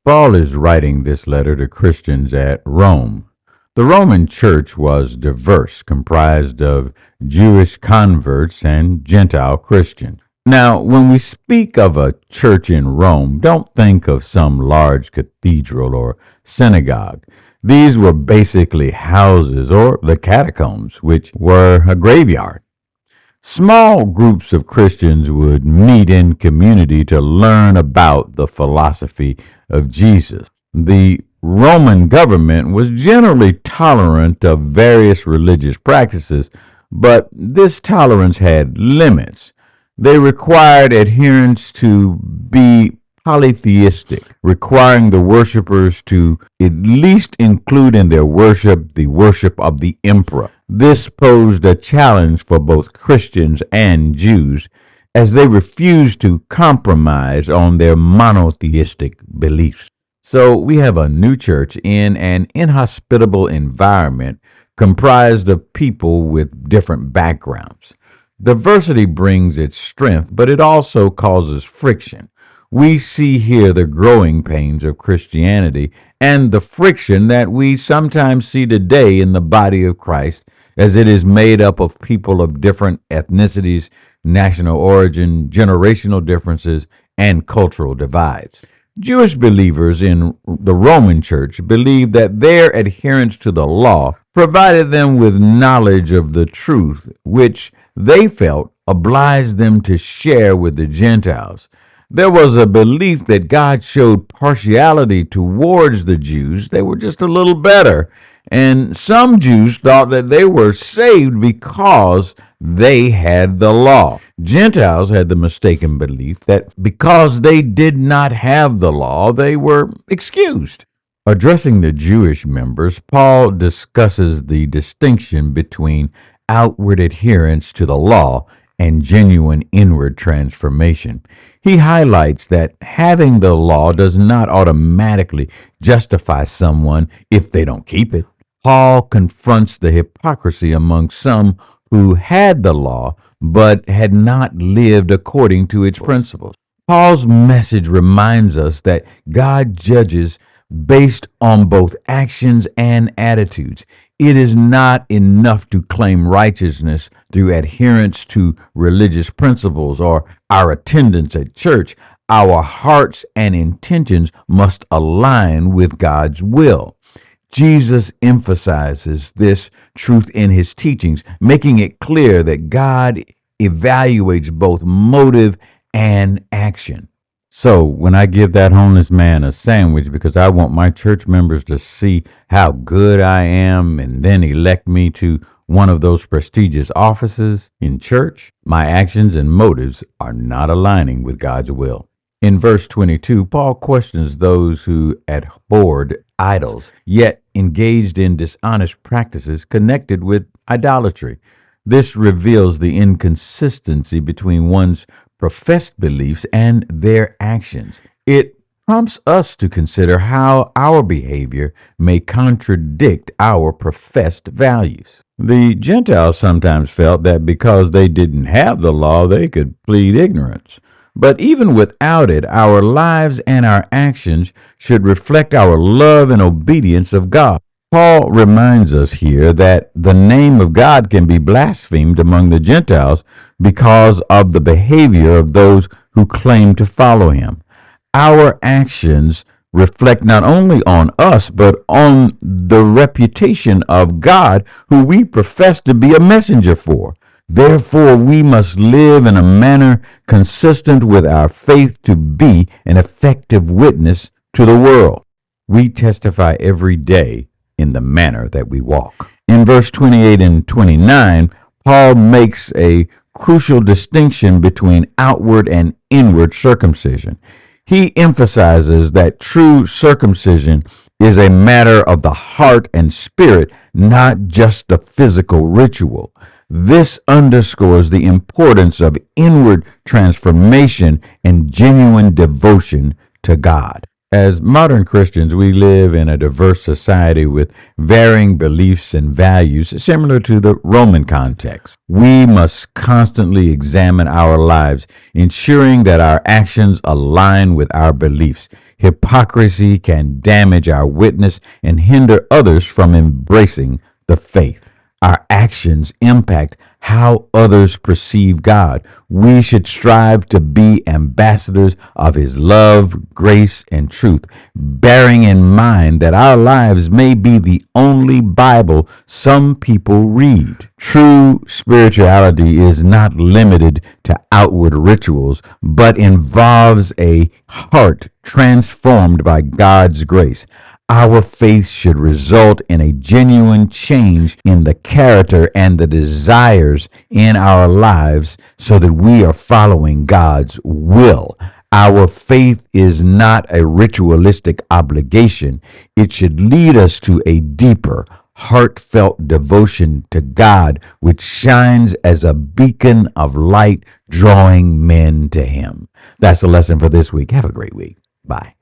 Paul is writing this letter to Christians at Rome. The Roman Church was diverse, comprised of Jewish converts and Gentile Christians. Now, when we speak of a church in Rome, don't think of some large cathedral or synagogue. These were basically houses or the catacombs, which were a graveyard. Small groups of Christians would meet in community to learn about the philosophy of Jesus. The Roman government was generally tolerant of various religious practices, but this tolerance had limits. They required adherents to be polytheistic, requiring the worshipers to at least include in their worship the worship of the emperor. This posed a challenge for both Christians and Jews, as they refused to compromise on their monotheistic beliefs. So we have a new church in an inhospitable environment comprised of people with different backgrounds. Diversity brings its strength, but it also causes friction. We see here the growing pains of Christianity and the friction that we sometimes see today in the body of Christ, as it is made up of people of different ethnicities, national origin, generational differences, and cultural divides. Jewish believers in the Roman Church believed that their adherence to the law provided them with knowledge of the truth, which they felt obliged them to share with the Gentiles. There was a belief that God showed partiality towards the Jews. They were just a little better. And some Jews thought that they were saved because they had the law. Gentiles had the mistaken belief that because they did not have the law, they were excused. Addressing the Jewish members, Paul discusses the distinction between outward adherence to the law and genuine inward transformation. He highlights that having the law does not automatically justify someone if they don't keep it. Paul confronts the hypocrisy among some who had the law but had not lived according to its principles. Paul's message reminds us that God judges based on both actions and attitudes. It is not enough to claim righteousness through adherence to religious principles or our attendance at church. Our hearts and intentions must align with God's will. Jesus emphasizes this truth in his teachings, making it clear that God evaluates both motive and action. So when I give that homeless man a sandwich because I want my church members to see how good I am and then elect me to one of those prestigious offices in church, my actions and motives are not aligning with God's will. In verse 22, Paul questions those who abhorred idols, yet engaged in dishonest practices connected with idolatry. This reveals the inconsistency between one's professed beliefs and their actions. It prompts us to consider how our behavior may contradict our professed values. The Gentiles sometimes felt that because they didn't have the law, they could plead ignorance. But even without it, our lives and our actions should reflect our love and obedience of God. Paul reminds us here that the name of God can be blasphemed among the Gentiles because of the behavior of those who claim to follow him. Our actions reflect not only on us, but on the reputation of God, who we profess to be a messenger for. Therefore, we must live in a manner consistent with our faith to be an effective witness to the world. We testify every day in the manner that we walk. In verse 28 and 29, Paul makes a crucial distinction between outward and inward circumcision. He emphasizes that true circumcision is a matter of the heart and spirit, not just a physical ritual. This underscores the importance of inward transformation and genuine devotion to God. As modern Christians, we live in a diverse society with varying beliefs and values similar to the Roman context. We must constantly examine our lives, ensuring that our actions align with our beliefs. Hypocrisy can damage our witness and hinder others from embracing the faith. Our actions impact how others perceive God. We should strive to be ambassadors of His love, grace, and truth, bearing in mind that our lives may be the only Bible some people read. True spirituality is not limited to outward rituals, but involves a heart transformed by God's grace. Our faith should result in a genuine change in the character and the desires in our lives so that we are following God's will. Our faith is not a ritualistic obligation. It should lead us to a deeper, heartfelt devotion to God, which shines as a beacon of light, drawing men to Him. That's the lesson for this week. Have a great week. Bye.